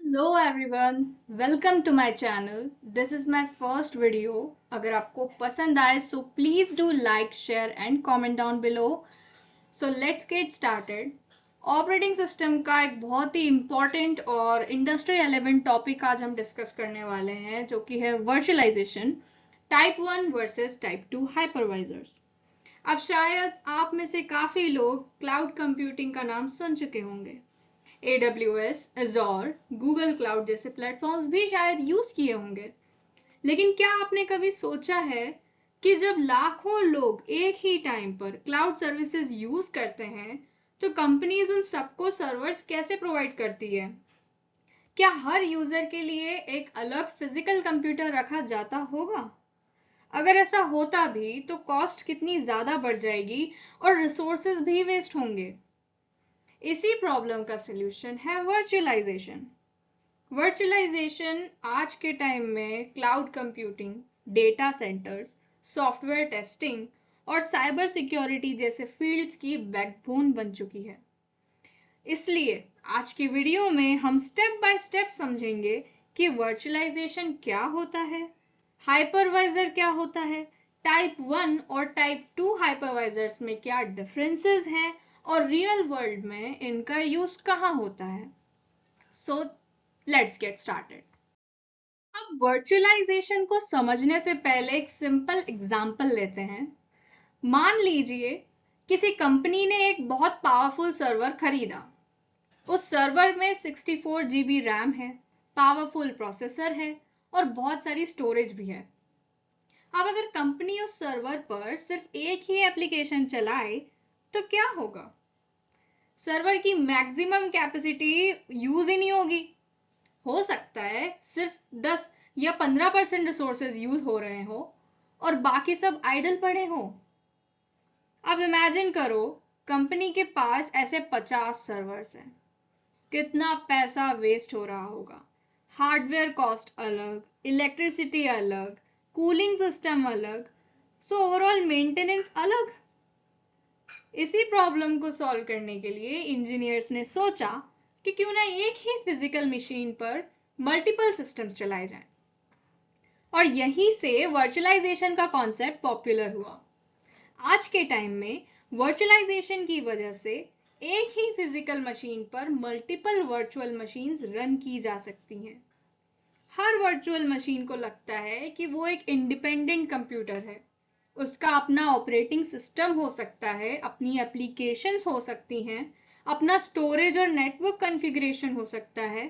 Hello everyone, welcome to my channel. This is my first video. अगर आपको पसंद आए so please do like, share and comment down below. So let's get started. Operating system का एक बहुत ही important और इंडस्ट्री एलिमेंट टॉपिक आज हम डिस्कस करने वाले हैं जो कि है virtualization type 1 versus type 2 hypervisors. अब शायद आप में से काफी लोग क्लाउड कंप्यूटिंग का नाम सुन चुके होंगे। AWS, Azure, Google क्लाउड जैसे प्लेटफॉर्म्स भी शायद यूज किए होंगे। लेकिन क्या आपने कभी सोचा है कि जब लाखों लोग एक ही टाइम पर क्लाउड सर्विसेज यूज करते हैं तो कंपनीज उन सबको सर्वर्स कैसे प्रोवाइड करती है? क्या हर यूजर के लिए एक अलग फिजिकल कंप्यूटर रखा जाता होगा? अगर ऐसा होता भी तो कॉस्ट कितनी ज्यादा बढ़ जाएगी और रिसोर्सेज भी वेस्ट होंगे। इसी प्रॉब्लम का सलूशन है वर्चुअलाइजेशन। वर्चुअलाइजेशन आज के टाइम में cloud computing, data centres, software testing और साइबर सिक्योरिटी जैसे फील्ड्स की बैकबोन बन चुकी है। इसलिए आज की वीडियो में हम स्टेप बाय स्टेप समझेंगे कि वर्चुअलाइजेशन क्या होता है, हाइपरवाइजर क्या होता है, टाइप 1 और टाइप 2 हाइपरवाइजर्स में क्या डिफरेंसेस हैं और रियल वर्ल्ड में इनका यूज कहाँ होता है। So let's get started. अब वर्चुअलाइजेशन को समझने से पहले एक सिंपल एग्जांपल लेते हैं। मान लीजिए किसी कंपनी ने एक बहुत पावरफुल सर्वर खरीदा। उस सर्वर में 64 GB रैम है, पावरफुल प्रोसेसर है और बहुत सारी स्टोरेज भी है। अब अगर कंपनी उस सर्वर पर सिर्फ एक ही एप्लीकेशन चलाए तो क्या होगा? सर्वर की मैक्सिमम कैपेसिटी यूज ही नहीं होगी। हो सकता है सिर्फ 10 या 15% रिसोर्सेज यूज हो रहे हो और बाकी सब आइडल पड़े हो। अब इमेजिन करो कंपनी के पास ऐसे 50 सर्वर्स हैं। कितना पैसा वेस्ट हो रहा होगा। हार्डवेयर कॉस्ट अलग, इलेक्ट्रिसिटी अलग, कूलिंग सिस्टम अलग, सो ओवरऑल मेंटेनेंस अलग। इसी प्रॉब्लम को सॉल्व करने के लिए इंजीनियर्स ने सोचा कि क्यों ना एक ही फिजिकल मशीन पर मल्टीपल सिस्टम्स चलाए जाएं। और यहीं से वर्चुअलाइजेशन का कॉन्सेप्ट पॉपुलर हुआ। आज के टाइम में वर्चुअलाइजेशन की वजह से एक ही फिजिकल मशीन पर मल्टीपल वर्चुअल मशीन्स रन की जा सकती हैं। हर वर्चुअल मशीन को लगता है कि वो एक इंडिपेंडेंट कंप्यूटर है। उसका अपना ऑपरेटिंग सिस्टम हो सकता है, अपनी एप्लीकेशंस हो सकती हैं, अपना स्टोरेज और नेटवर्क कॉन्फ़िगरेशन हो सकता है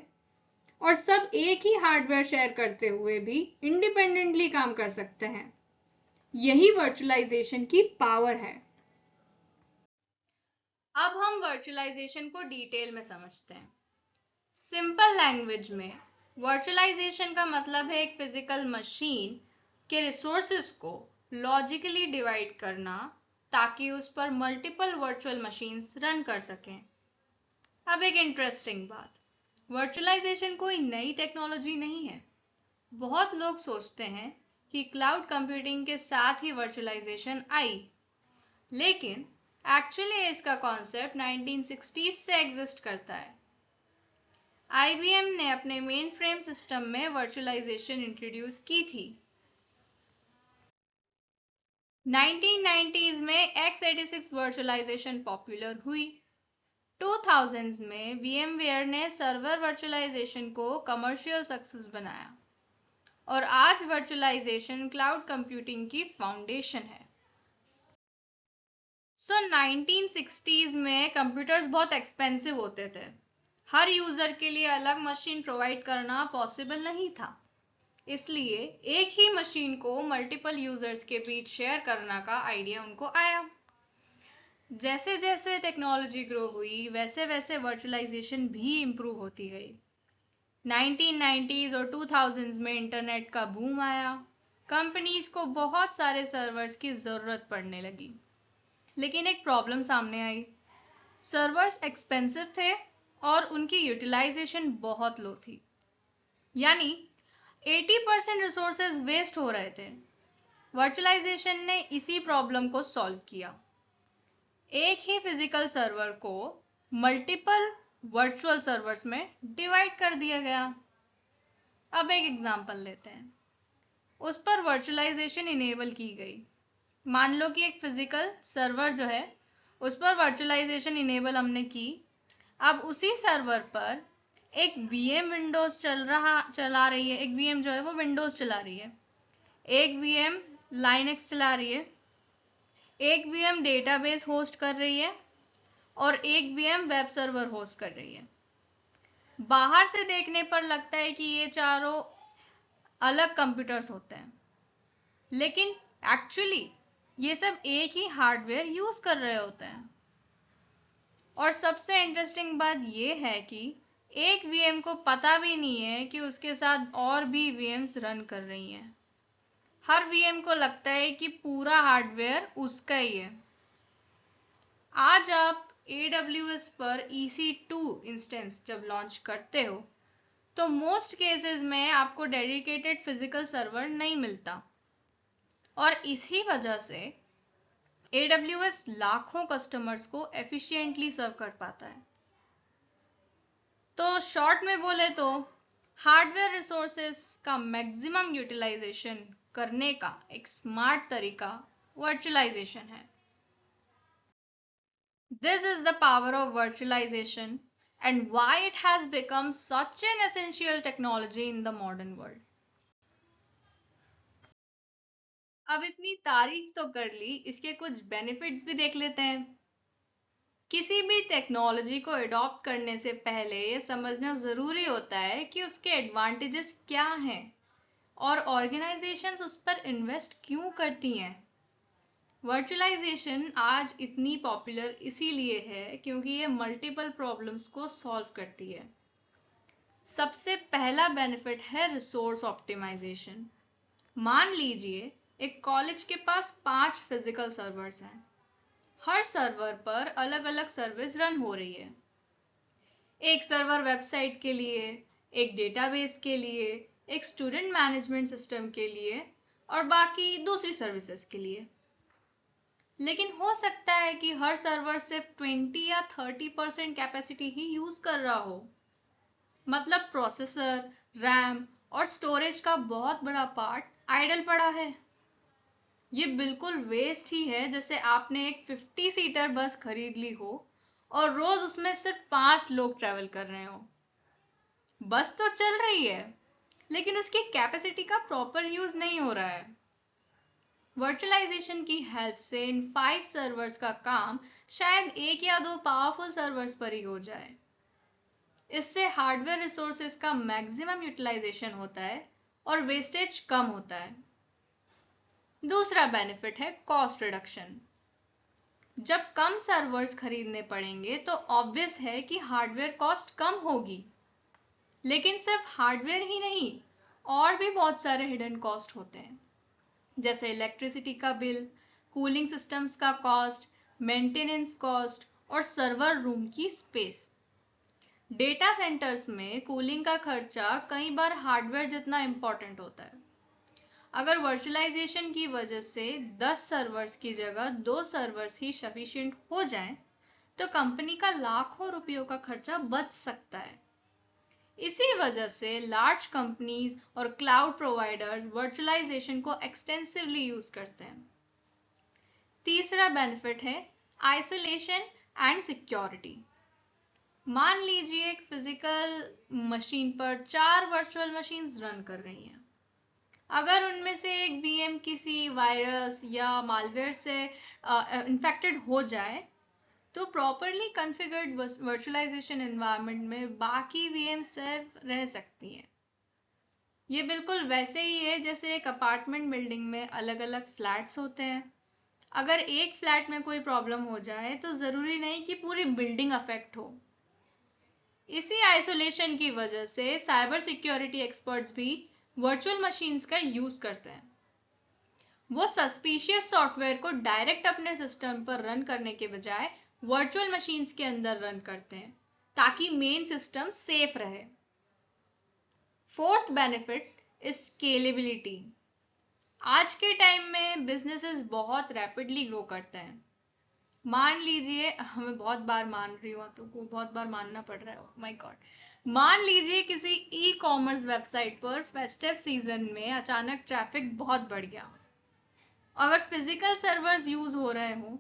और सब एक ही हार्डवेयर शेयर करते हुए भी इंडिपेंडेंटली काम कर सकते हैं। यही वर्चुअलाइजेशन की पावर है। अब हम वर्चुअलाइजेशन को डिटेल में समझते हैं। सिंपल लैंग्वेज में वर्चुअलाइजेशन का मतलब है एक फिजिकल मशीन के रिसोर्सेज को लॉजिकली डिवाइड करना ताकि उस पर मल्टीपल वर्चुअल मशीन्स रन कर सकें। अब एक इंटरेस्टिंग बात, वर्चुअलाइजेशन कोई नई टेक्नोलॉजी नहीं है। बहुत लोग सोचते हैं कि क्लाउड कंप्यूटिंग के साथ ही वर्चुअलाइजेशन आई, लेकिन एक्चुअली इसका कॉन्सेप्ट 1960s से एग्जिस्ट करता है। IBM ने अपने मेन फ्रेम सिस्टम में वर्चुअलाइजेशन इंट्रोड्यूस की थी। 1990s में x86 वर्चुअलाइजेशन पॉपुलर हुई। 2000s में VMware ने सर्वर वर्चुअलाइजेशन को कमर्शियल सक्सेस बनाया और आज वर्चुअलाइजेशन क्लाउड कंप्यूटिंग की फाउंडेशन है। 1960s में कंप्यूटर्स बहुत एक्सपेंसिव होते थे। हर यूजर के लिए अलग मशीन प्रोवाइड करना पॉसिबल नहीं था। इसलिए एक ही मशीन को मल्टीपल यूजर्स के बीच शेयर करने का आइडिया उनको आया। जैसे जैसे टेक्नोलॉजी ग्रो हुई वैसे वैसे वर्चुअलाइजेशन भी इम्प्रूव होती गई। 1990s और 2000s में इंटरनेट का बूम आया। कंपनीज को बहुत सारे सर्वर्स की जरूरत पड़ने लगी, लेकिन एक प्रॉब्लम सामने आई। सर्वर्स एक्सपेंसिव थे और उनकी यूटिलाइजेशन बहुत लो थी, यानी 80% रिसोर्सेज वेस्ट हो रहे थे। वर्चुअलाइजेशन ने इसी प्रॉब्लम को सॉल्व किया। एक ही फिजिकल सर्वर को मल्टीपल वर्चुअल सर्वर्स में डिवाइड कर दिया गया। अब एक एग्जांपल लेते हैं, उस पर वर्चुअलाइजेशन इनेबल की गई। मान लो कि एक फिजिकल सर्वर जो है उस पर वर्चुअलाइजेशन इनेबल हमने की। अब उसी सर्वर पर एक वीएम विंडोज चला रही है, एक वीएम जो है वो विंडोज चला रही है, एक वीएम लाइनक्स चला रही है, एक वीएम डेटाबेस होस्ट कर रही है और एक वीएम वेब सर्वर होस्ट कर रही है। बाहर से देखने पर लगता है कि ये चारों अलग कंप्यूटर्स होते हैं, लेकिन एक्चुअली ये सब एक ही हार्डवेयर यूज कर रहे होते हैं। और सबसे इंटरेस्टिंग बात ये है कि एक वीएम को पता भी नहीं है कि उसके साथ और भी वीएम्स रन कर रही हैं। हर वीएम को लगता है कि पूरा हार्डवेयर उसका ही है। आज आप AWS पर EC2 इंस्टेंस जब लॉन्च करते हो तो मोस्ट केसेस में आपको डेडिकेटेड फिजिकल सर्वर नहीं मिलता, और इसी वजह से AWS लाखों कस्टमर्स को एफिशिएंटली सर्व कर पाता है। तो शॉर्ट में बोले तो हार्डवेयर रिसोर्सेस का मैक्सिमम यूटिलाइजेशन करने का एक स्मार्ट तरीका वर्चुअलाइजेशन है। This is the power of virtualization and why it has become such an essential technology in the modern world. अब इतनी तारीफ तो कर ली, इसके कुछ बेनिफिट्स भी देख लेते हैं। किसी भी टेक्नोलॉजी को अडॉप्ट करने से पहले ये समझना जरूरी होता है कि उसके एडवांटेजेस क्या हैं और ऑर्गेनाइजेशंस उस पर इन्वेस्ट क्यों करती हैं। वर्चुअलाइजेशन आज इतनी पॉपुलर इसीलिए है क्योंकि ये मल्टीपल प्रॉब्लम्स को सॉल्व करती है। सबसे पहला बेनिफिट है रिसोर्स ऑप्टिमाइजेशन। मान लीजिए एक कॉलेज के पास 5 फिजिकल सर्वर्स हैं। हर सर्वर पर अलग अलग सर्विस रन हो रही है। एक सर्वर वेबसाइट के लिए, एक डेटाबेस के लिए, एक स्टूडेंट मैनेजमेंट सिस्टम के लिए और बाकी दूसरी सर्विसेज के लिए। लेकिन हो सकता है कि हर सर्वर सिर्फ 20 या 30% कैपेसिटी ही यूज कर रहा हो। मतलब प्रोसेसर, रैम और स्टोरेज का बहुत बड़ा पार्ट आइडल पड़ा है। ये बिल्कुल वेस्ट ही है, जैसे आपने एक 50 सीटर बस खरीद ली हो और रोज उसमें सिर्फ 5 लोग ट्रैवल कर रहे हो। बस तो चल रही है लेकिन उसकी कैपेसिटी का प्रॉपर यूज नहीं हो रहा है। वर्चुअलाइजेशन की हेल्प से इन 5 सर्वर्स का काम शायद 1 या 2 पावरफुल सर्वर्स पर ही हो जाए। इससे हार्डवेयर रिसोर्सेज का मैक्सिमम यूटिलाइजेशन होता है और वेस्टेज कम होता है। दूसरा बेनिफिट है कॉस्ट रिडक्शन। जब कम सर्वर्स खरीदने पड़ेंगे तो ऑब्वियस है कि हार्डवेयर कॉस्ट कम होगी। लेकिन सिर्फ हार्डवेयर ही नहीं, और भी बहुत सारे हिडन कॉस्ट होते हैं, जैसे इलेक्ट्रिसिटी का बिल, कूलिंग सिस्टम्स का कॉस्ट, मेंटेनेंस कॉस्ट और सर्वर रूम की स्पेस। डेटा सेंटर्स में कूलिंग का खर्चा कई बार हार्डवेयर जितना इंपॉर्टेंट होता है। अगर वर्चुअलाइजेशन की वजह से 10 सर्वर्स की जगह 2 सर्वर्स ही सफिशिएंट हो जाएं, तो कंपनी का लाखों रुपयों का खर्चा बच सकता है। इसी वजह से लार्ज कंपनीज और क्लाउड प्रोवाइडर्स वर्चुअलाइजेशन को एक्सटेंसिवली यूज करते हैं। तीसरा बेनिफिट है आइसोलेशन एंड सिक्योरिटी। मान लीजिए एक फिजिकल मशीन पर 4 वर्चुअल मशीन्स रन कर रही हैं। अगर उनमें से एक वीएम किसी वायरस या मालवेयर से इन्फेक्टेड हो जाए तो प्रॉपरली कॉन्फ़िगर्ड वर्चुअलाइजेशन एनवायरनमेंट में बाकी वीएम सेफ रह सकती हैं। ये बिल्कुल वैसे ही है जैसे एक अपार्टमेंट बिल्डिंग में अलग अलग फ्लैट्स होते हैं। अगर एक फ्लैट में कोई प्रॉब्लम हो जाए तो जरूरी नहीं कि पूरी बिल्डिंग अफेक्ट हो। इसी आइसोलेशन की वजह से साइबर सिक्योरिटी एक्सपर्ट्स भी वर्चुअल मशीन्स का यूज करते हैं। वो सस्पिशियस सॉफ्टवेयर को डायरेक्ट अपने सिस्टम पर रन करने के बजाय वर्चुअल मशीन्स के अंदर रन करते हैं ताकि मेन सिस्टम सेफ रहे। Fourth benefit is scalability. आज के टाइम में बिजनेसेस बहुत रैपिडली ग्रो करते हैं। मान लीजिए, मैं बहुत बार मान रही हूँ, आप लोगों को बहुत बार मानना पड़ रहा है, माय गॉड। मान लीजिए किसी ई कॉमर्स वेबसाइट पर फेस्टिव सीजन में अचानक ट्रैफिक बहुत बढ़ गया। अगर फिजिकल सर्वर्स यूज हो रहे हो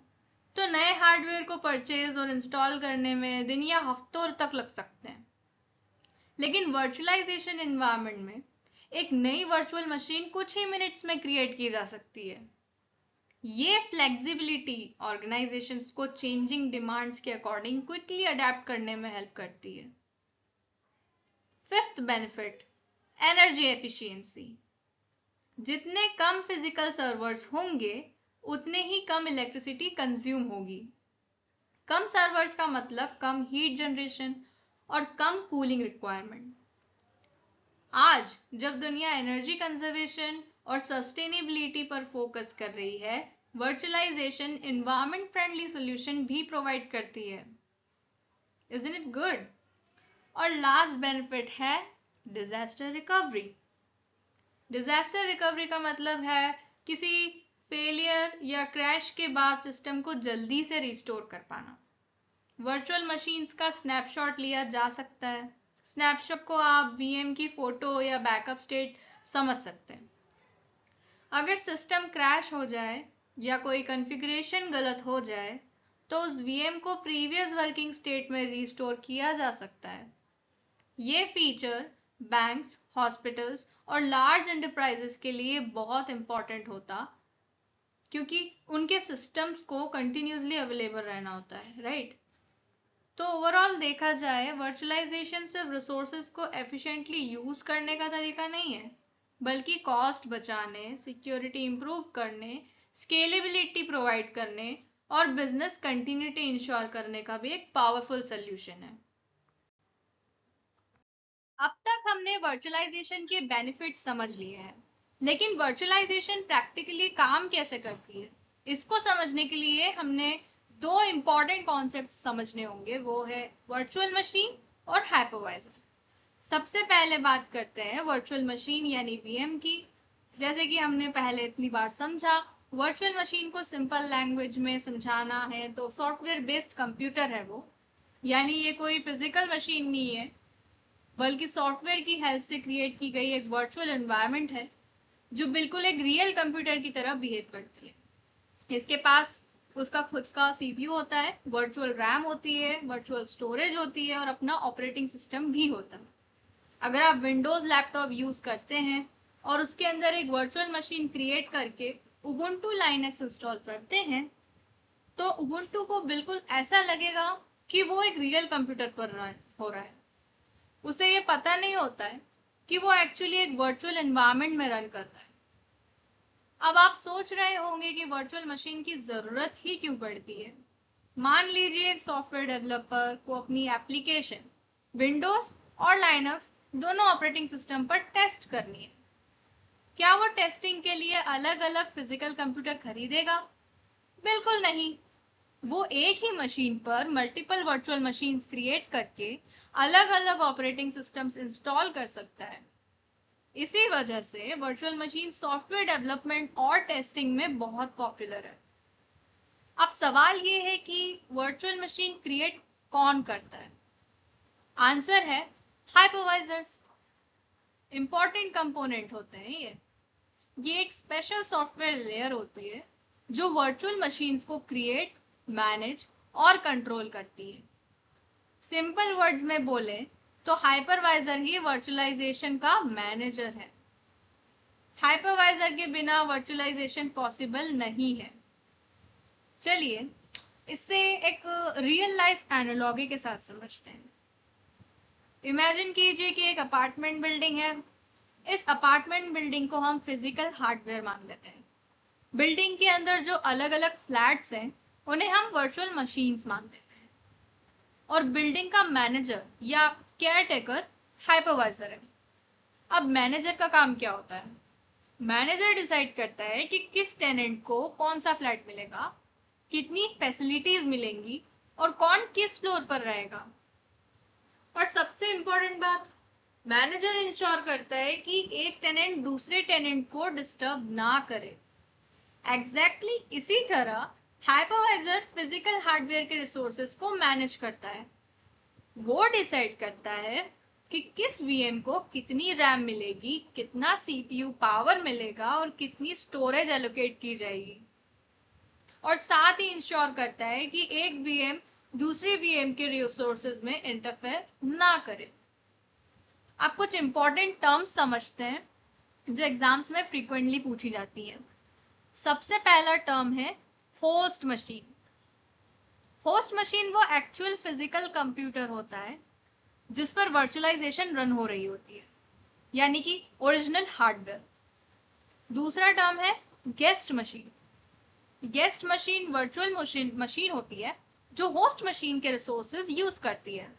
तो नए हार्डवेयर को परचेज और इंस्टॉल करने में दिन या हफ्तों तक लग सकते हैं। लेकिन वर्चुअलाइजेशन एनवायरनमेंट में एक नई वर्चुअल मशीन कुछ ही मिनट्स में क्रिएट की जा सकती है। ये फ्लेक्सिबिलिटी ऑर्गेनाइजेशंस को चेंजिंग डिमांड्स के अकॉर्डिंग क्विकली अडेप्ट करने में हेल्प करती है। Fifth benefit, energy efficiency. जितने कम फिजिकल सर्वर्स होंगे उतने ही कम इलेक्ट्रिसिटी कंज्यूम होगी। कम सर्वर्स का मतलब कम हीट जनरेशन और कम कूलिंग रिक्वायरमेंट। आज जब दुनिया एनर्जी कंजर्वेशन और सस्टेनेबिलिटी पर फोकस कर रही है, वर्चुअलाइजेशन एनवायरमेंट फ्रेंडली सॉल्यूशन भी प्रोवाइड करती है। Isn't it good? और लास्ट बेनिफिट है डिजास्टर रिकवरी। डिजास्टर रिकवरी का मतलब है किसी फेलियर या क्रैश के बाद सिस्टम को जल्दी से रिस्टोर कर पाना। वर्चुअल मशीन्स का स्नैपशॉट लिया जा सकता है। स्नैपशॉट को आप वीएम की फोटो या बैकअप स्टेट समझ सकते हैं। अगर सिस्टम क्रैश हो जाए या कोई कॉन्फ़िगरेशन गलत हो जाए तो उस वीएम को प्रीवियस वर्किंग स्टेट में रिस्टोर किया जा सकता है। ये फीचर बैंक्स, हॉस्पिटल्स और लार्ज एंटरप्राइजेस के लिए बहुत इंपॉर्टेंट होता, क्योंकि उनके सिस्टम्स को कंटिन्यूसली अवेलेबल रहना होता है, राइट? तो ओवरऑल देखा जाए, वर्चुअलाइजेशन सिर्फ रिसोर्सेज को एफिशिएंटली यूज करने का तरीका नहीं है, बल्कि कॉस्ट बचाने, सिक्योरिटी इंप्रूव करने, स्केलेबिलिटी प्रोवाइड करने और बिजनेस कंटिन्यूटी इंश्योर करने का भी एक पावरफुल सोल्यूशन है। अब तक हमने वर्चुअलाइजेशन के बेनिफिट्स समझ लिए हैं, लेकिन वर्चुअलाइजेशन प्रैक्टिकली काम कैसे करती है, इसको समझने के लिए हमने दो इंपॉर्टेंट कॉन्सेप्ट समझने होंगे। वो है वर्चुअल मशीन और हाइपरवाइजर। सबसे पहले बात करते हैं वर्चुअल मशीन यानी वीएम की। जैसे कि हमने पहले इतनी बार समझा, वर्चुअल मशीन को सिंपल लैंग्वेज में समझाना है तो सॉफ्टवेयर बेस्ड कंप्यूटर है वो, यानी ये कोई फिजिकल मशीन नहीं है, बल्कि सॉफ्टवेयर की हेल्प से क्रिएट की गई एक वर्चुअल एनवायरनमेंट है जो बिल्कुल एक रियल कंप्यूटर की तरह बिहेव करती है। इसके पास उसका खुद का सीपीयू होता है, वर्चुअल रैम होती है, वर्चुअल स्टोरेज होती है और अपना ऑपरेटिंग सिस्टम भी होता है। अगर आप विंडोज लैपटॉप यूज करते हैं और उसके अंदर एक वर्चुअल मशीन क्रिएट करके उबुंटू लाइनक्स इंस्टॉल करते हैं तो उबुंटू को बिल्कुल ऐसा लगेगा कि वो एक रियल कंप्यूटर पर हो रहा है। उसे ये पता नहीं होता है कि वो एक्चुअली एक वर्चुअल एनवायरनमेंट में रन कर रहा है। अब आप सोच रहे होंगे कि वर्चुअल मशीन की जरूरत ही क्यों पड़ती है। मान लीजिए एक सॉफ्टवेयर डेवलपर को अपनी एप्लीकेशन विंडोज और लाइनक्स दोनों ऑपरेटिंग सिस्टम पर टेस्ट करनी है। क्या वो टेस्टिंग के लिए अलग अलग फिजिकल कंप्यूटर खरीदेगा? बिल्कुल नहीं। वो एक ही मशीन पर मल्टीपल वर्चुअल मशीन्स क्रिएट करके अलग अलग ऑपरेटिंग सिस्टम्स इंस्टॉल कर सकता है। इसी वजह से वर्चुअल मशीन सॉफ्टवेयर डेवलपमेंट और टेस्टिंग में बहुत पॉपुलर है। अब सवाल ये है कि वर्चुअल मशीन क्रिएट कौन करता है? आंसर है हाइपरवाइजर्स। इंपॉर्टेंट कंपोनेंट होते हैं ये एक स्पेशल सॉफ्टवेयर लेयर होती है जो वर्चुअल मशीन्स को क्रिएट, मैनेज और कंट्रोल करती है। सिंपल वर्ड्स में बोले तो हाइपरवाइजर ही वर्चुअलाइजेशन का मैनेजर है। हाइपरवाइजर के बिना वर्चुअलाइजेशन पॉसिबल नहीं है। चलिए इससे एक रियल लाइफ एनालॉजी के साथ समझते हैं। इमेजिन कीजिए कि एक अपार्टमेंट बिल्डिंग है। इस अपार्टमेंट बिल्डिंग को हम फिजिकल हार्डवेयर मान लेते हैं। बिल्डिंग के अंदर जो अलग अलग फ्लैट्स हैं उन्हें हम वर्चुअल मशीन्स मान लेते हैं और बिल्डिंग का मैनेजर या केयरटेकर हाइपरवाइजर है। अब मैनेजर का काम क्या होता है? मैनेजर डिसाइड करता है कि किस टेनेंट को कौन सा फ्लैट मिलेगा, कितनी फैसिलिटीज मिलेंगी और कौन किस फ्लोर पर रहेगा। और सबसे इंपॉर्टेंट बात, मैनेजर इंश्योर करता है कि एक टेनेंट दूसरे टेनेंट को डिस्टर्ब ना करे। एग्जैक्टली इसी तरह हाइपरवाइजर फिजिकल हार्डवेयर के रिसोर्सेज को मैनेज करता है। वो डिसाइड करता है कि किस वीएम को कितनी रैम मिलेगी, कितना सीपीयू पावर मिलेगा और कितनी स्टोरेज एलोकेट की जाएगी, और साथ ही इंश्योर करता है कि एक वीएम दूसरे वीएम के रिसोर्सेज में इंटरफेयर ना करे। आप कुछ इंपॉर्टेंट टर्म्स समझते हैं जो एग्जाम्स में फ्रीक्वेंटली पूछी जाती है। सबसे पहला टर्म है होस्ट मशीन। होस्ट मशीन वो एक्चुअल फिजिकल कंप्यूटर होता है जिस पर वर्चुअलाइजेशन रन हो रही होती है, यानी कि ओरिजिनल हार्डवेयर। दूसरा टर्म है guest machine. Guest machine virtual machine होती है जो होस्ट मशीन के रिसोर्सेज यूज करती है।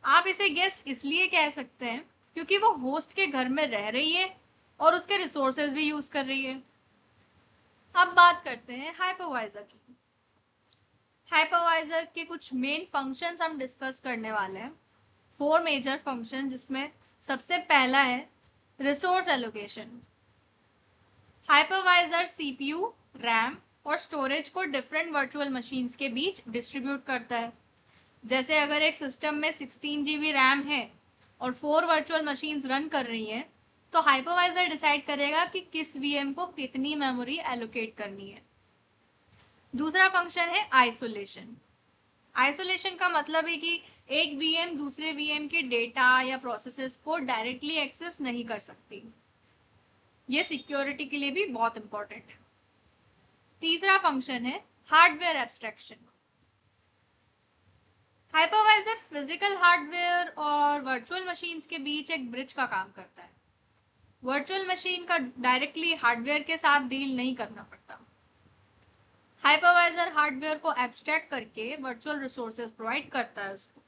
आप इसे गेस्ट इसलिए कह सकते हैं क्योंकि वो होस्ट के घर में रह रही है और उसके रिसोर्सेज भी यूज कर रही है। अब बात करते हैं हाइपरवाइजर की। हाइपरवाइजर के कुछ मेन फंक्शंस हम डिस्कस करने वाले हैं। 4 मेजर फंक्शन, जिसमें सबसे पहला है resource allocation. Hypervisor CPU, RAM और स्टोरेज को डिफरेंट वर्चुअल मशीन्स के बीच डिस्ट्रीब्यूट करता है। जैसे अगर एक सिस्टम में 16 GB रैम है और 4 वर्चुअल मशीन्स रन कर रही हैं, तो हाइपरवाइजर डिसाइड करेगा कि किस वीएम को कितनी मेमोरी एलोकेट करनी है। दूसरा फंक्शन है आइसोलेशन। आइसोलेशन का मतलब है कि एक वीएम दूसरे वीएम के डेटा या प्रोसेसेस को डायरेक्टली एक्सेस नहीं कर सकती। ये सिक्योरिटी के लिए भी बहुत इंपॉर्टेंट है। तीसरा फंक्शन है hardware abstraction. Hypervisor physical hardware और वर्चुअल मशीन्स के बीच एक ब्रिज का काम करता है। वर्चुअल मशीन का डायरेक्टली हार्डवेयर के साथ डील नहीं करना पड़ता। हाइपरवाइजर हार्डवेयर को एब्स्ट्रैक्ट करके वर्चुअल रिसोर्सेज प्रोवाइड करता है उसको।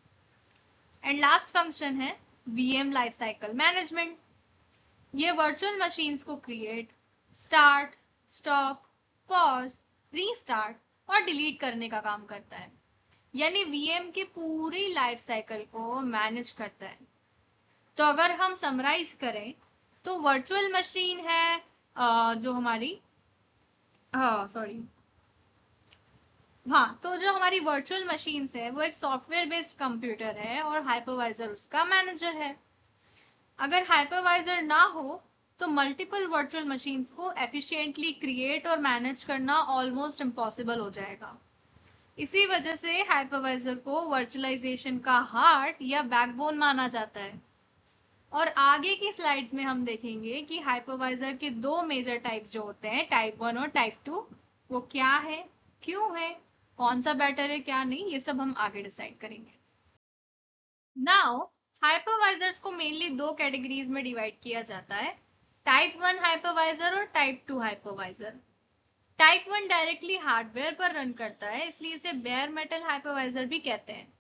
एंड लास्ट फंक्शन है वीएम लाइफ साइकिल मैनेजमेंट। ये वर्चुअल मशीन्स को create, start, stop, pause, restart और डिलीट करने का काम करता है, यानी वीएम की पूरी लाइफ साइकिल को मैनेज करता है। तो अगर हम समराइज करें तो वर्चुअल मशीन है जो हमारी तो जो हमारी वर्चुअल मशीन्स है वो एक सॉफ्टवेयर बेस्ड कंप्यूटर है और हाइपरवाइजर उसका मैनेजर है। अगर हाइपरवाइजर ना हो तो मल्टीपल वर्चुअल मशीन्स को एफिशिएंटली क्रिएट और मैनेज करना ऑलमोस्ट इम्पॉसिबल हो जाएगा। इसी वजह से हाइपरवाइजर को वर्चुअलाइजेशन का हार्ट या बैकबोन माना जाता है। और आगे की स्लाइड्स में हम देखेंगे कि हाइपरवाइजर के 2 मेजर टाइप्स जो होते हैं, टाइप 1 और टाइप 2, वो क्या है, क्यों है, कौन सा बेटर है क्या नहीं, ये सब हम आगे डिसाइड करेंगे। नाउ हाइपरवाइजर्स को मेनली 2 कैटेगरीज में डिवाइड किया जाता है, टाइप 1 हाइपरवाइजर और type 2 hypervisor. Type 1 directly hardware पर रन करता है, इसलिए इसे बेयर मेटल हाइपरवाइजर भी कहते हैं।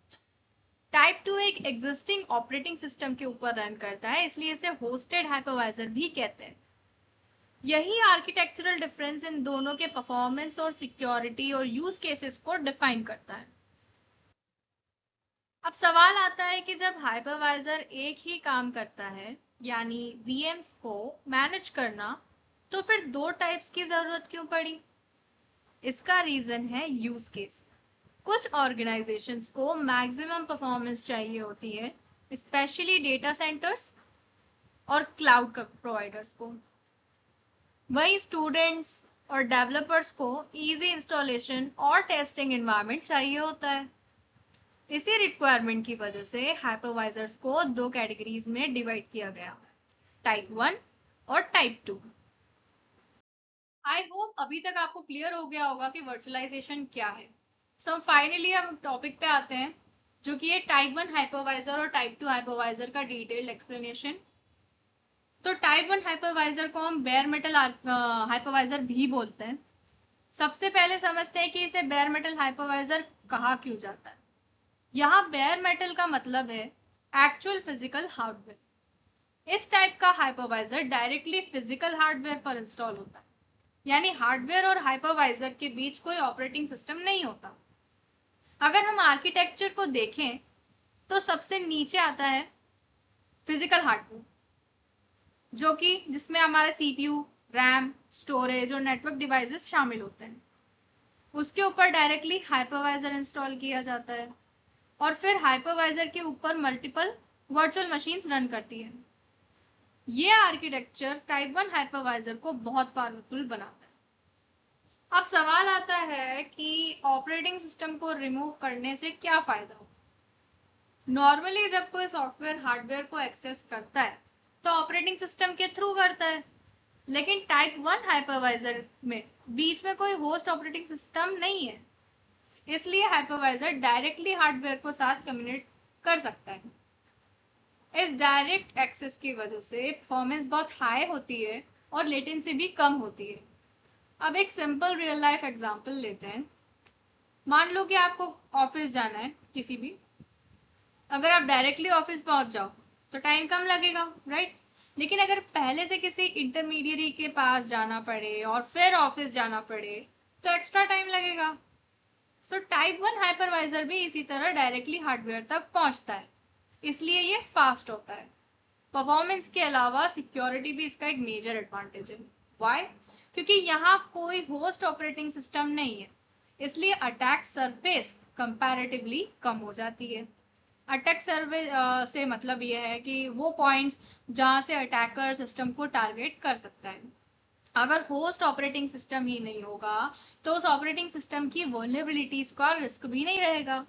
टाइप 2 एक एग्जिस्टिंग ऑपरेटिंग सिस्टम के ऊपर रन करता है, इसलिए इसे होस्टेड हाइपरवाइजर भी कहते हैं। यही आर्किटेक्चरल डिफरेंस इन दोनों के परफॉर्मेंस और सिक्योरिटी और यूज केसेस को डिफाइन करता है। अब सवाल आता है कि जब हाइपरवाइजर एक ही काम करता है, यानी वीएम्स को मैनेज करना, तो फिर 2 टाइप्स की जरूरत क्यों पड़ी? इसका रीजन है यूज केस। कुछ ऑर्गेनाइजेशंस को मैक्सिमम परफॉर्मेंस चाहिए होती है, स्पेशली डेटा सेंटर्स और क्लाउड प्रोवाइडर्स को। वहीं स्टूडेंट्स और डेवलपर्स को इजी इंस्टॉलेशन और टेस्टिंग एनवायरनमेंट चाहिए होता है। इसी रिक्वायरमेंट की वजह से हाइपरवाइजर्स को 2 कैटेगरीज में डिवाइड किया गया, टाइप 1 और टाइप 2। आई होप अभी तक आपको क्लियर हो गया होगा कि वर्चुअलाइजेशन क्या है। सो फाइनली हम टॉपिक पे आते हैं, जो कि है टाइप 1 हाइपरवाइजर और टाइप 2 हाइपरवाइजर का डिटेल्ड एक्सप्लेनेशन। तो टाइप 1 हाइपरवाइजर को हम बेयर मेटल हाइपरवाइजर भी बोलते हैं। सबसे पहले समझते हैं कि इसे बेयर मेटल हाइपरवाइजर कहा क्यों जाता है। यहाँ बेयर मेटल का मतलब है एक्चुअल फिजिकल हार्डवेयर। इस टाइप का हाइपरवाइजर डायरेक्टली फिजिकल हार्डवेयर पर इंस्टॉल होता है, यानी हार्डवेयर और हाइपरवाइजर के बीच कोई ऑपरेटिंग सिस्टम नहीं होता। अगर हम आर्किटेक्चर को देखें तो सबसे नीचे आता है फिजिकल हार्डवेयर, जो कि जिसमें हमारा सीपीयू, रैम, स्टोरेज और नेटवर्क डिवाइसेस शामिल होते हैं। उसके ऊपर डायरेक्टली हाइपरवाइजर इंस्टॉल किया जाता है और फिर हाइपरवाइजर के ऊपर मल्टीपल वर्चुअल मशीन्स रन करती है। ये आर्किटेक्चर टाइप 1 हाइपरवाइजर को बहुत पावरफुल बनाता है। अब सवाल आता है कि ऑपरेटिंग सिस्टम को रिमूव करने से क्या फायदा हो। नॉर्मली जब कोई सॉफ्टवेयर हार्डवेयर को एक्सेस करता है तो ऑपरेटिंग सिस्टम के थ्रू करता है, लेकिन टाइप 1 हाइपरवाइजर में बीच में कोई होस्ट ऑपरेटिंग सिस्टम नहीं है, इसलिए हाइपरवाइजर डायरेक्टली हार्डवेयर को साथ कम्युनिकेट कर सकता है। इस डायरेक्ट एक्सेस की वजह से परफॉर्मेंस बहुत हाई होती है और लेटेंसी भी कम होती है। अब एक सिंपल रियल लाइफ एग्जांपल लेते हैं। मान लो कि आपको ऑफिस जाना है किसी भी, अगर आप डायरेक्टली ऑफिस पहुंच जाओ तो टाइम कम लगेगा, राइट? लेकिन अगर पहले से किसी इंटरमीडियरी के पास जाना पड़े और फिर ऑफिस जाना पड़े तो एक्स्ट्रा टाइम लगेगा। सो टाइप 1 हाइपरवाइजर भी इसी तरह डायरेक्टली हार्डवेयर तक पहुंचता है, इसलिए ये फास्ट होता है। परफॉर्मेंस के अलावा सिक्योरिटी भी इसका एक मेजर एडवांटेज है। व्हाई? क्योंकि यहाँ कोई होस्ट ऑपरेटिंग सिस्टम नहीं है, इसलिए अटैक सरफेस कंपैरेटिवली कम हो जाती है। अटैक सर्विस से मतलब यह है कि वो पॉइंट्स जहां से अटैकर सिस्टम को टारगेट कर सकता है। अगर होस्ट ऑपरेटिंग सिस्टम ही नहीं होगा तो उस ऑपरेटिंग सिस्टम की वल्नरेबिलिटीज का रिस्क भी नहीं रहेगा।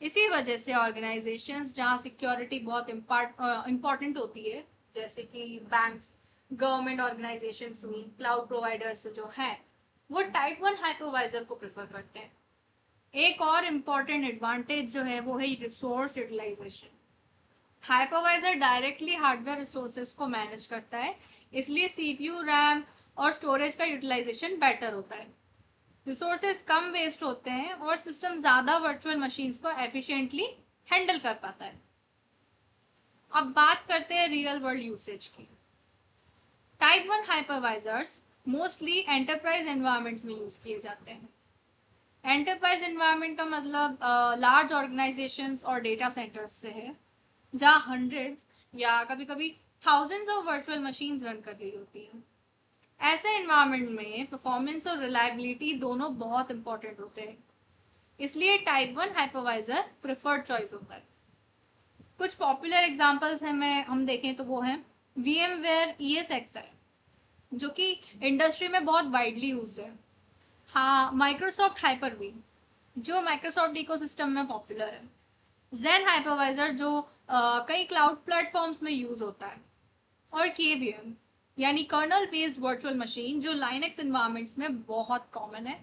इसी वजह से ऑर्गेनाइजेशंस जहां सिक्योरिटी बहुत इंपॉर्टेंट होती है, जैसे कि बैंक्स, गवर्नमेंट ऑर्गेनाइजेशंस हुई, क्लाउड प्रोवाइडर्स जो है, वो टाइप 1 हाइपरवाइजर को प्रेफर करते हैं। एक और इम्पॉर्टेंट एडवांटेज जो है वो है resource utilization. Hypervisor directly hardware resources को मैनेज करता है, इसलिए सीपीयू, रैम और स्टोरेज का यूटिलाइजेशन बेटर होता है। रिसोर्सेज कम वेस्ट होते हैं और सिस्टम ज्यादा वर्चुअल मशीन्स को एफिशिएंटली हैंडल कर पाता है। अब बात करते हैं रियल वर्ल्ड यूसेज की। Type 1 hypervisors mostly enterprise environments में यूज किए जाते हैं। एंटरप्राइज एनवायरनमेंट का मतलब लार्ज ऑर्गेनाइजेशंस और डेटा सेंटर्स से है, जहां हंड्रेड्स या कभी कभी thousands of virtual machines run कर रही होती हैं। ऐसे एनवायरनमेंट में परफॉर्मेंस और रिलायबिलिटी दोनों बहुत इंपॉर्टेंट होते हैं, इसलिए टाइप 1 हाइपरवाइजर प्रेफर्ड चॉइस होता है। कुछ पॉपुलर एग्जांपल्स हैं, मैं हम देखें तो वो है VMware ESXi, जो कि इंडस्ट्री में बहुत वाइडली यूज्ड है। हाँ, माइक्रोसॉफ्ट हाइपर-V, जो माइक्रोसॉफ्ट इकोसिस्टम में पॉपुलर है। Zen हाइपरवाइजर जो कई क्लाउड प्लेटफॉर्म्स में यूज होता है। और KVM यानी कर्नल बेस्ड वर्चुअल मशीन, जो लाइनक्स एनवायरमेंट्स में बहुत कॉमन है।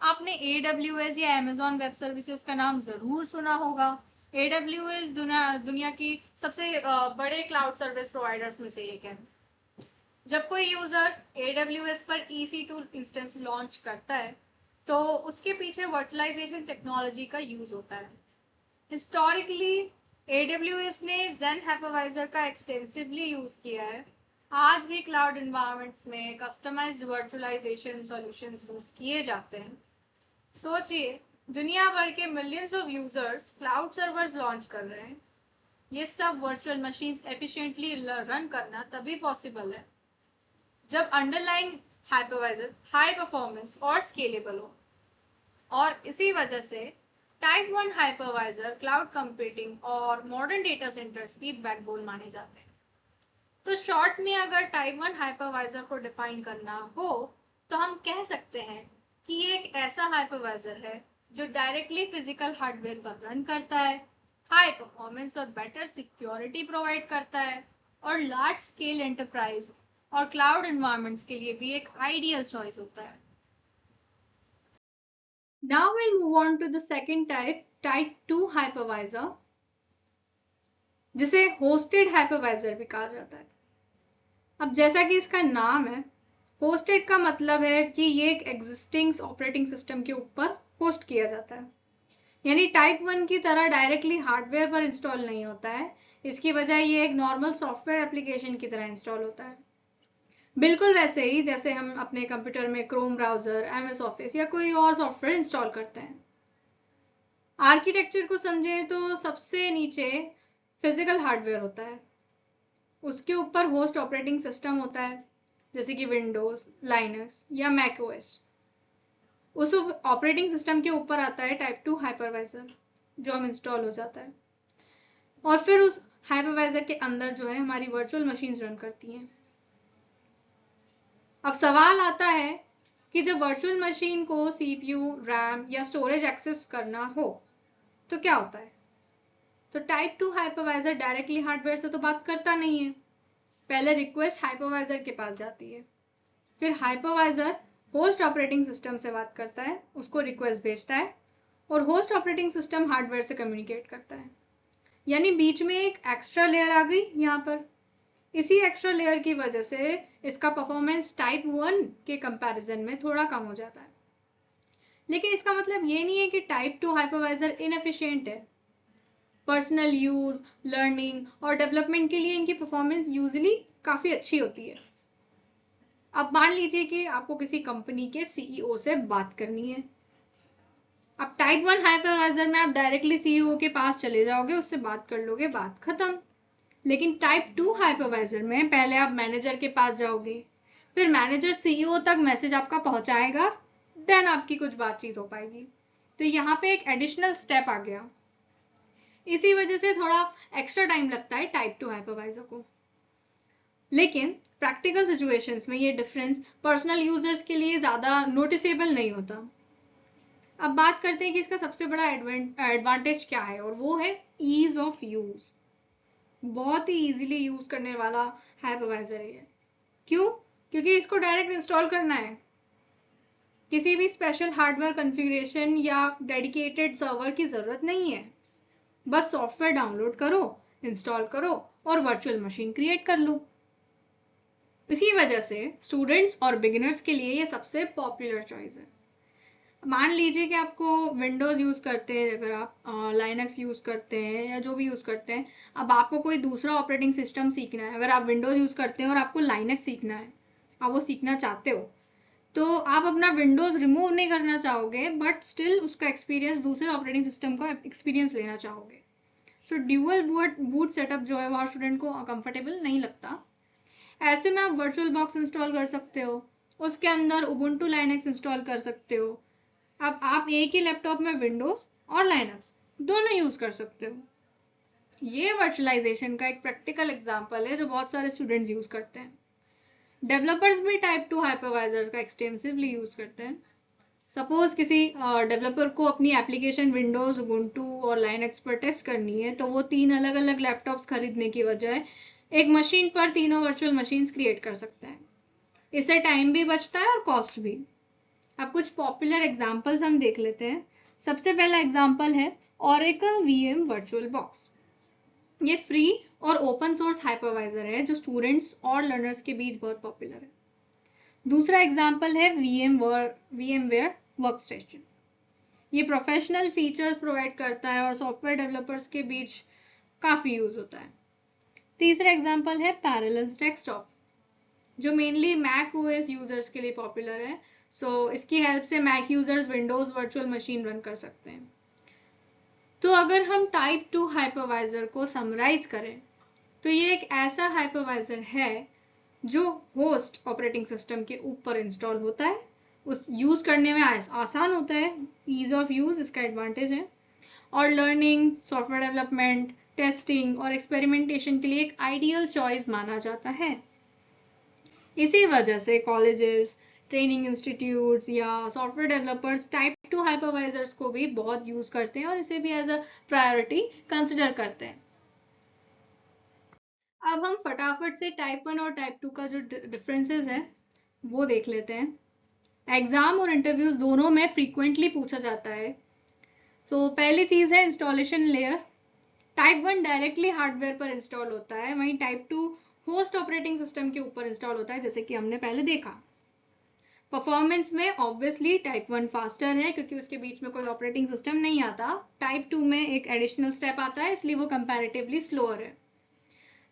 आपने AWS या Amazon वेब सर्विसेज का नाम जरूर सुना होगा। AWS दुनिया की सबसे बड़े क्लाउड सर्विस प्रोवाइडर्स में से एक है। जब कोई यूजर AWS पर EC2 इंस्टेंस लॉन्च करता है तो उसके पीछे वर्चुअलाइजेशन टेक्नोलॉजी का यूज होता है। हिस्टोरिकली AWS ने Zen हाइपरवाइजर का एक्सटेंसिवली यूज किया है। आज भी क्लाउड एनवायरनमेंट्स में कस्टमाइज्ड वर्चुअलाइजेशन सॉल्यूशंस यूज किए जाते हैं। सोचिए, दुनिया भर के millions of users cloud servers launch कर रहे हैं। ये सब वर्चुअल मशीन्स एफिशिएंटली रन करना तभी पॉसिबल है जब अंडरलाइंग हाइपरवाइजर हाई परफॉर्मेंस और स्केलेबल हो। और इसी वजह से टाइप 1 हाइपरवाइजर क्लाउड कंप्यूटिंग और मॉडर्न डेटा सेंटर्स की बैकबोन माने जाते हैं। तो शॉर्ट में अगर टाइप 1 हाइपरवाइजर को डिफाइन करना हो तो हम कह सकते हैं कि ये एक ऐसा हाइपरवाइजर है जो डायरेक्टली फिजिकल हार्डवेयर पर रन करता है, हाई परफॉर्मेंस और बेटर सिक्योरिटी प्रोवाइड करता है, और लार्ज स्केल एंटरप्राइज और क्लाउड एनवायरनमेंट्स के लिए भी एक आइडियल चॉइस होता है। Now we'll move on to the second type, type 2 hypervisor, जिसे होस्टेड हाइपरवाइजर भी कहा जाता है। अब जैसा कि इसका नाम है, होस्टेड का मतलब है कि ये एक एग्जिस्टिंग ऑपरेटिंग सिस्टम के ऊपर होस्ट किया जाता है, यानी टाइप 1 की तरह डायरेक्टली हार्डवेयर पर इंस्टॉल नहीं होता है। इसकी वजह ये एक नॉर्मल सॉफ्टवेयर एप्लीकेशन की तरह इंस्टॉल होता है, बिल्कुल वैसे ही जैसे हम अपने कंप्यूटर में क्रोम ब्राउजर, MS ऑफिस या कोई और सॉफ्टवेयर इंस्टॉल करते हैं। आर्किटेक्चर को समझे तो सबसे नीचे फिजिकल हार्डवेयर होता है, उसके ऊपर होस्ट ऑपरेटिंग सिस्टम होता है, जैसे कि विंडोज, लाइनक्स या मैक ओएस। उस ऑपरेटिंग सिस्टम के ऊपर आता है टाइप 2 हाइपरवाइजर जो हम इंस्टॉल हो जाता है, और फिर उस हाइपरवाइजर के अंदर जो है हमारी वर्चुअल मशीन्स रन करती हैं। अब सवाल आता है कि जब वर्चुअल मशीन को सीपीयू, रैम या स्टोरेज एक्सेस करना हो तो क्या होता है? तो टाइप 2 हाइपरवाइजर डायरेक्टली हार्डवेयर से तो बात करता नहीं है। पहले रिक्वेस्ट हाइपरवाइजर के पास जाती है, फिर हाइपरवाइजर होस्ट ऑपरेटिंग सिस्टम से बात करता है, उसको रिक्वेस्ट भेजता है, और होस्ट ऑपरेटिंग सिस्टम हार्डवेयर से कम्युनिकेट करता है। यानी बीच में एक एक्स्ट्रा लेयर आ गई यहाँ पर। इसी एक्स्ट्रा लेयर की वजह से इसका परफॉर्मेंस टाइप 1 के कंपैरिजन में थोड़ा कम हो जाता है। लेकिन इसका मतलब ये नहीं है कि टाइप 2 हाइपरवाइजर इनएफिशिएंट है। पर्सनल यूज, लर्निंग और डेवलपमेंट के लिए इनकी परफॉर्मेंस यूजुअली काफी अच्छी होती है। अब मान लीजिए कि आपको किसी कंपनी के सीईओ से बात करनी है। अब टाइप 1 हाइपरवाइजर में आप डायरेक्टली सीईओ के पास चले जाओगे, उससे बात कर लोगे, बात खत्म। लेकिन टाइप 2 हाइपरवाइजर में पहले आप मैनेजर के पास जाओगे, फिर मैनेजर सीईओ तक मैसेज आपका पहुंचाएगा, देन आपकी कुछ बातचीत हो पाएगी। तो यहाँ पे एक एडिशनल स्टेप आ गया। इसी वजह से थोड़ा एक्स्ट्रा टाइम लगता है टाइप 2 हाइपरवाइजर को। लेकिन प्रैक्टिकल सिचुएशंस में ये डिफरेंस पर्सनल यूजर्स के लिए ज्यादा नोटिसेबल नहीं होता। अब बात करते हैं कि इसका सबसे बड़ा एडवांटेज क्या है, और वो है ईज ऑफ यूज। बहुत ही इजीली यूज करने वाला हाइपरवाइजर है। क्यों? क्योंकि इसको डायरेक्ट इंस्टॉल करना है। किसी भी स्पेशल हार्डवेयर कॉन्फ़िगरेशन या डेडिकेटेड सर्वर की जरूरत नहीं है। बस सॉफ्टवेयर डाउनलोड करो, इंस्टॉल करो और वर्चुअल मशीन क्रिएट कर लो। इसी वजह से स्टूडेंट्स और बिगिनर्स के लिए ये सबसे पॉपुलर चॉइस है। मान लीजिए कि आपको विंडोज यूज करते हैं, अगर आप लाइनक्स यूज करते हैं या जो भी यूज करते हैं, अब आपको कोई दूसरा ऑपरेटिंग सिस्टम सीखना है। अगर आप विंडोज यूज करते हैं और आपको लाइनक्स सीखना है, आप वो सीखना चाहते हो, तो आप अपना विंडोज रिमूव नहीं करना चाहोगे, बट स्टिल उसका एक्सपीरियंस, दूसरे ऑपरेटिंग सिस्टम का एक्सपीरियंस लेना चाहोगे। सो ड्यूअल बूट सेटअप जो है वहाँ स्टूडेंट को कंफर्टेबल नहीं लगता। ऐसे में आप वर्चुअल बॉक्स इंस्टॉल कर सकते हो, उसके अंदर उबुंटू लाइनक्स इंस्टॉल कर सकते हो। अब आप एक ही लैपटॉप में विंडोज और लाइनक्स दोनों यूज कर सकते हो। ये वर्चुअलाइजेशन का एक प्रैक्टिकल एग्जांपल है जो बहुत सारे स्टूडेंट्स यूज करते हैं। डेवलपर्स भी टाइप 2 हाइपरवाइजर का एक्सटेंसिवली यूज करते हैं। सपोज किसी डेवलपर को अपनी एप्लीकेशन विंडोज, उबुंटू और लाइनक्स पर टेस्ट करनी है, तो वो 3 अलग अलग लैपटॉप्स खरीदने की बजाय एक मशीन पर तीनों वर्चुअल मशीन्स क्रिएट कर सकते हैं। इससे टाइम भी बचता है और कॉस्ट भी। अब कुछ पॉपुलर एग्जांपल्स हम देख लेते हैं। सबसे पहला एग्जांपल है Oracle VM वर्चुअल बॉक्स। ये फ्री और ओपन सोर्स हाइपरवाइजर है जो स्टूडेंट्स और लर्नर्स के बीच बहुत पॉपुलर है। दूसरा एग्जांपल है VMware वर्कस्टेशन। ये प्रोफेशनल फीचर्स प्रोवाइड करता है और सॉफ्टवेयर डेवलपर्स के बीच काफी यूज होता है। तीसरा एग्जांपल है Parallels डेस्कटॉप, जो मेनली मैक ओएस यूजर्स के लिए पॉपुलर है। इसकी हेल्प से Mac users Windows virtual machine run कर सकते हैं। तो अगर हम टाइप 2 हाइपरवाइजर को समराइज करें, तो ये एक ऐसा हाइपरवाइजर है जो होस्ट ऑपरेटिंग सिस्टम के ऊपर इंस्टॉल होता है, उस यूज करने में आसान होता है, ईज ऑफ यूज इसका एडवांटेज है, और लर्निंग, सॉफ्टवेयर डेवलपमेंट, टेस्टिंग और एक्सपेरिमेंटेशन के लिए एक आइडियल चॉइस माना जाता है। इसी वजह से कॉलेजेस, ट्रेनिंग इंस्टीट्यूट्स या सॉफ्टवेयर डेवलपर्स टाइप 2 हाइपरवाइजर्स को भी बहुत यूज करते हैं और इसे भी एज अ प्रायोरिटी कंसिडर करते हैं। अब हम फटाफट से टाइप 1 और टाइप 2 का जो डिफरेंसेस है वो देख लेते हैं। एग्जाम और इंटरव्यूज दोनों में फ्रीक्वेंटली पूछा जाता है। तो पहली चीज है installation layer. Type 1 directly hardware पर इंस्टॉल होता है, वहीं टाइप 2 होस्ट ऑपरेटिंग सिस्टम के ऊपर इंस्टॉल होता है, जैसे कि हमने पहले देखा। परफॉर्मेंस में ऑब्वियसली टाइप 1 फास्टर है क्योंकि उसके बीच में कोई ऑपरेटिंग सिस्टम नहीं आता। टाइप 2 में एक एडिशनल स्टेप आता है, इसलिए वो कंपैरेटिवली स्लोअर है।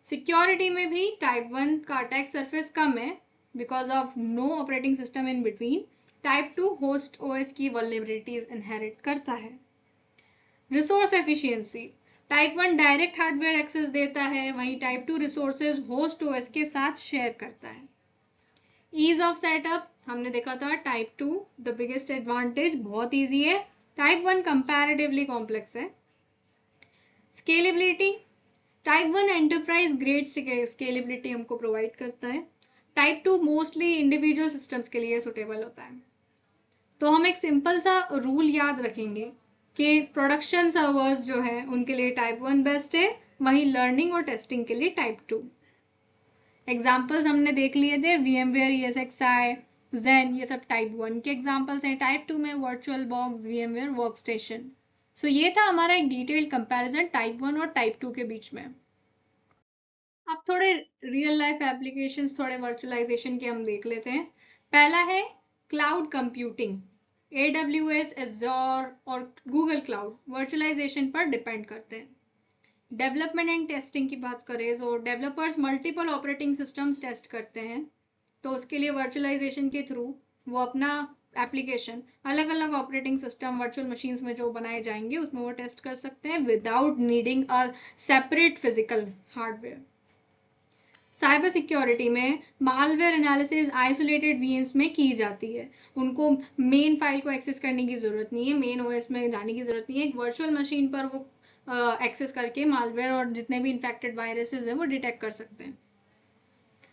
सिक्योरिटी में भी टाइप 1 का अटैक सरफेस कम है because of no operating system in between. Type 2 host OS की वल्नरेबिलिटीज इनहेरिट करता है। Resource efficiency, type 1 direct hardware access देता है, वहीं टाइप 2 रिसोर्सेज होस्ट ओएस के साथ शेयर करता है। ईज ऑफ सेटअप, हमने देखा था टाइप 2 द बिगेस्ट एडवांटेज, बहुत इजी है। टाइप 1 कंपैरेटिवली कॉम्प्लेक्स है। Scalability, type 1 enterprise grade scalability हमको प्रोवाइड करता है। टाइप 2 मोस्टली इंडिविजुअल सिस्टम्स के लिए सुटेबल होता है। तो हम एक सिंपल सा रूल याद रखेंगे कि प्रोडक्शन सर्वर्स जो है उनके लिए टाइप 1 बेस्ट है, वहीं लर्निंग और टेस्टिंग के लिए टाइप 2। एग्जाम्पल्स हमने देख लिए थे, VMware, ESXi, Zen, ये सब टाइप 1 के एग्जाम्पल्स हैं। टाइप 2 में वर्चुअल बॉक्स, VMware वर्कस्टेशन। सो ये था हमारा एक डिटेल्ड कंपैरिजन टाइप 1 और टाइप 2 के बीच में। अब थोड़े रियल लाइफ एप्लीकेशंस, थोड़े वर्चुअलाइजेशन के हम देख लेते हैं। पहला है क्लाउड कंप्यूटिंग। AWS, Azure और गूगल क्लाउड वर्चुअलाइजेशन पर डिपेंड करते हैं। डेवलपमेंट एंड टेस्टिंग की बात करें तो developers multiple operating systems test करते हैं, तो उसके लिए वर्चुअलाइजेशन के थ्रू वो अपना एप्लीकेशन अलग अलग ऑपरेटिंग सिस्टम वर्चुअल मशीन्स में जो बनाए जाएंगे उसमें वो टेस्ट कर सकते हैं without needing a separate physical hardware. Cyber security में मालवेयर एनालिसिस आइसोलेटेड VMs में की जाती है। उनको मेन फाइल को एक्सेस करने की जरूरत नहीं है, मेन OS में जाने की जरूरत नहीं है। एक वर्चुअल मशीन पर वो एक्सेस करके मालवेयर और जितने भी इन्फेक्टेड वायरसेस हैं वो डिटेक्ट कर सकते हैं।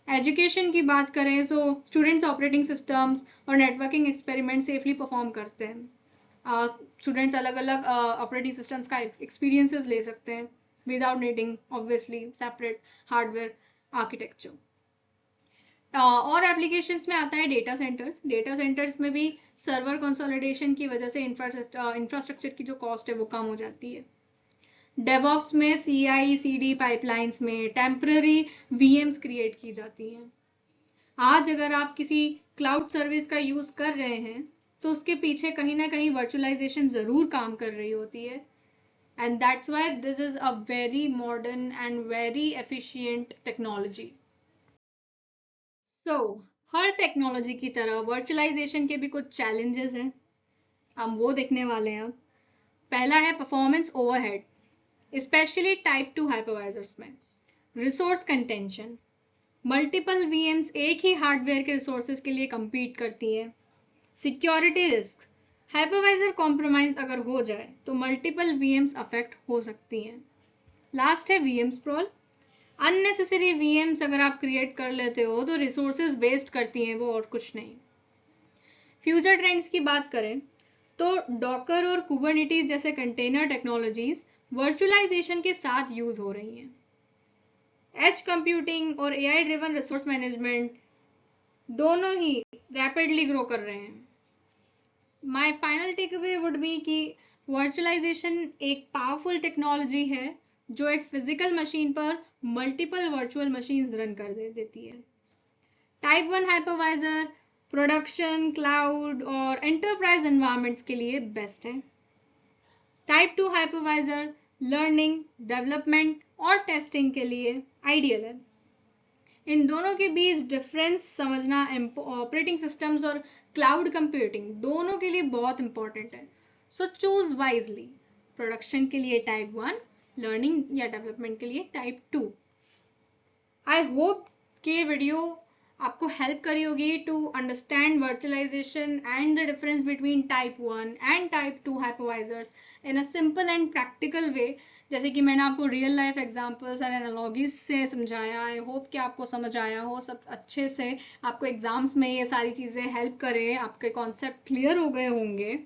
एजुकेशन की बात करें तो स्टूडेंट्स ऑपरेटिंग सिस्टम्स और नेटवर्किंग एक्सपेरिमेंट सेफली परफॉर्म करते हैं। स्टूडेंट्स अलग अलग ऑपरेटिंग सिस्टम्स का एक्सपीरियंसेस ले सकते हैं without needing obviously separate hardware architecture. और एप्लीकेशंस में आता है डेटा सेंटर्स। डेटा सेंटर्स में भी सर्वर कंसोलिडेशन की वजह से इंफ्रास्ट्रक्चर की जो कॉस्ट है वो कम हो जाती है। डेवऑप्स में CI/CD पाइपलाइंस में टेम्पररी VMs क्रिएट की जाती हैं। आज अगर आप किसी क्लाउड सर्विस का यूज कर रहे हैं तो उसके पीछे कहीं ना कहीं वर्चुअलाइजेशन जरूर काम कर रही होती है, and that's why this is a very modern and very efficient technology. Her technology की तरह वर्चुअलाइजेशन के भी कुछ चैलेंजेस हैं, हम वो देखने वाले हैं। पहला है performance overhead, specially type 2 hypervisors में। रिसोर्स कंटेंशन, मल्टीपल VMs एक ही हार्डवेयर के रिसोर्सेज के लिए compete करती हैं। सिक्योरिटी रिस्क, हाइपरवाइजर कॉम्प्रोमाइज अगर हो जाए तो मल्टीपल VMs अफेक्ट हो सकती हैं। लास्ट है VM स्प्रॉल, अननेसेसरी VMs अगर आप क्रिएट कर लेते हो तो रिसोर्सेज वेस्ट करती हैं वो, और कुछ नहीं। फ्यूचर ट्रेंड्स की बात करें तो डॉकर और कुबरनेटिस जैसे कंटेनर टेक्नोलॉजीज वर्चुअलाइजेशन के साथ यूज हो रही हैं। एज कंप्यूटिंग और AI ड्रिवन रिसोर्स मैनेजमेंट दोनों ही रैपिडली ग्रो कर रहे हैं। My final takeaway would be कि वर्चुअलाइजेशन एक पावरफुल टेक्नोलॉजी है जो एक फिजिकल मशीन पर मल्टीपल वर्चुअल मशीन्स रन कर देती है। टाइप 1 हाइपरवाइजर प्रोडक्शन, क्लाउड और एंटरप्राइज एनवायरमेंट्स के लिए बेस्ट है। टाइप 2 हाइपरवाइजर लर्निंग, डेवलपमेंट और टेस्टिंग के लिए आइडियल है। इन दोनों के बीच डिफरेंस समझना ऑपरेटिंग सिस्टम्स और क्लाउड कंप्यूटिंग दोनों के लिए बहुत इंपॉर्टेंट है। सो चूज वाइजली, प्रोडक्शन के लिए टाइप 1, लर्निंग या डेवलपमेंट के लिए टाइप 2। आई होप कि वीडियो आपको हेल्प करी होगी to understand virtualization and the difference between type 1 and type 2 hypervisors in a simple and practical way, जैसे कि मैंने आपको real life examples and analogies से समझाया। आई होप कि आपको समझ आया हो सब अच्छे से, आपको एग्जाम्स में ये सारी चीज़ें हेल्प करें, आपके कॉन्सेप्ट क्लियर हो गए होंगे।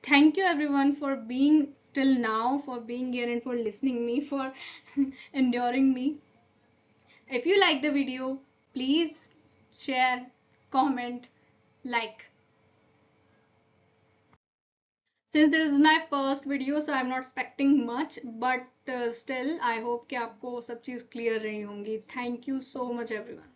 Thank you everyone for being till now, for being here and for listening me, for enduring me. If you like the video, please share, comment, like. Since this is my first video, so I'm not expecting much, but still I hope कि आपको सब चीज़ clear रही होंगी. Thank you so much everyone.